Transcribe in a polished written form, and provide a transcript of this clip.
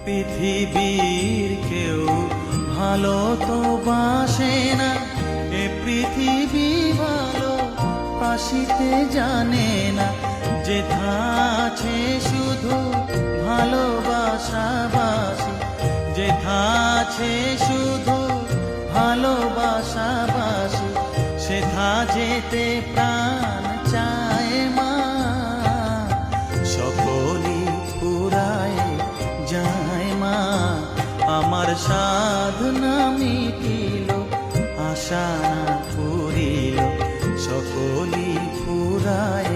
পৃথিবীর কেউ ভালো তো বাসে না, এ পৃথিবী ভালো বাসিতে জানে না। যেথা আছে শুধু ভালোবাসাবাসি, যেথা আছে শুধু ভালোবাসাবাসি, সেথা যেতে প্রাণ চায় মা। সকলি ফুরায় যায় মা, আমার সাধনা মিটিল, আশা না পুরিল, সকলি ফুরায়